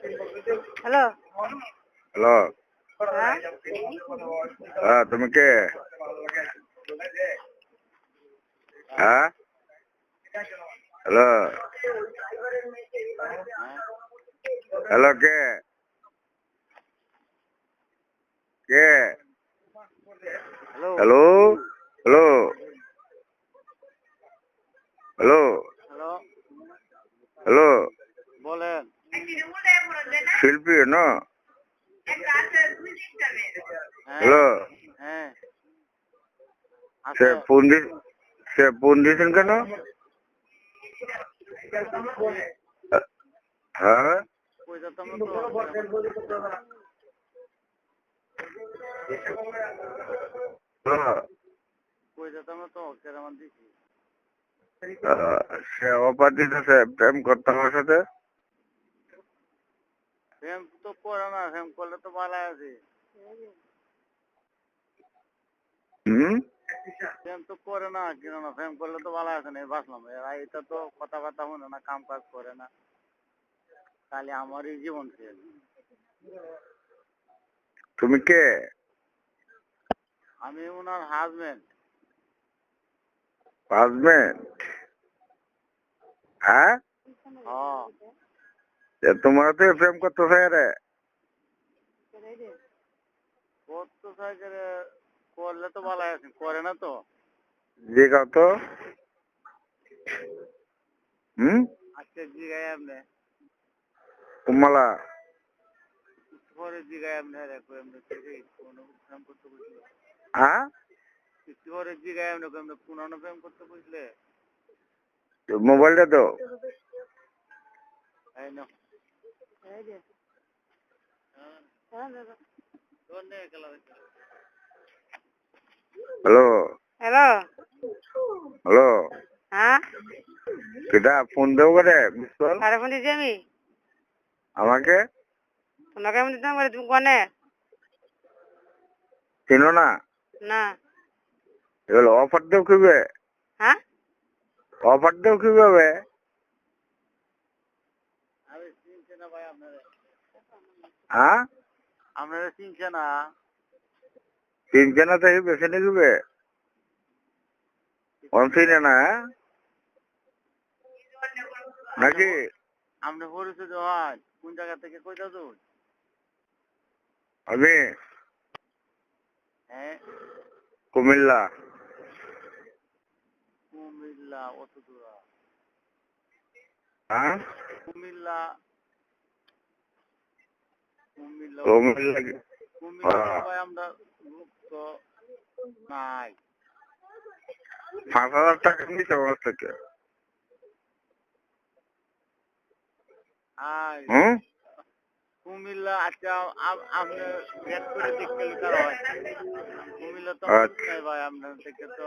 Hello hello. হ্যাঁ হ্যাঁ, তুমি কে? হ্যাঁ, হ্যালো। হ্যালো, কে? কে? Hello hello, hello, hello, hello hello. বলেন। শিল্পী না? হ্যাঁ হ্যালো। হ্যাঁ সে আছে। ফোন দিয়েছেন কেন? হ্যাঁ, কই যেতাম না তো কই যেতাম না তো কেরামান দিছি। সে অফার দিতেছে প্রেম করতে আমার সাথে। ফেম তো করে না, ফেম করলে তো ভালো আছে। হুম। ফেম তো করে না, কেন না, ফেম করলে তো ভালো আছে না, বাঁচলাম। এরা এটা তো কথাবার্তা শুনে না, কাম কাজ করে না, তাহলে আমারই জীবন শেষ। তুমি কে? আমি ওনার হাজবেন্ড। হাজবেন্ড? হ্যাঁ, তোমার তো প্রেম করতে চাই রে। করতে চাই করে, করলে তো ভালো আছে, করে না তো। জি কাও তো। হুম। আজকে জিগাই আপনি, কুমালা। পরে জিগাই আপনি, রেখো এমনি থেকে কোনো ফেম করতে বুঝলে। হ্যাঁ, একটু পরে জিগাই আপনি, এমনি পুরানো ফেম করতে বুঝলে। মোবাইলটা তো। এই নাও। Hello, hello hello. হ্যাঁ কেটা ফোন দেবো করে বুঝল কারে ফোন দিছি আমি? আমাকে? তোমাকে আমি দিতাম করে, তুমি কনে? চিনো না? না। এগুলো অফার দেও কিভাবে? হ্যাঁ অফার দেও কিভাবে? আমি চিনছে না ভাই আপনারা, হ্যাঁ, আপনারা চিনছে না। চিনছে না তাই বেছে নিবে চিনে না? হ্যাঁ? নাকি? আপনি পরিচিত হয় কোন জায়গা থেকে কইতা তো? আমি হ্যাঁ কুমিল্লা। কুমিল্লা, অত দূর? হ্যাঁ, কুমিল্লা, কুমিল্লা অত দূর? কুমিল্লা। কুমিল্লা তো ভাই আমরা লোক তো নাই। 5,000 টাকা নিচ্ছে আমার থেকে। আর হুম। কুমিল্লা, আচ্ছা আপনি রেট করে দেখতে লিখার হয়। কুমিল্লা তো আচ্ছা। নাই ভাই, আপনার থেকে তো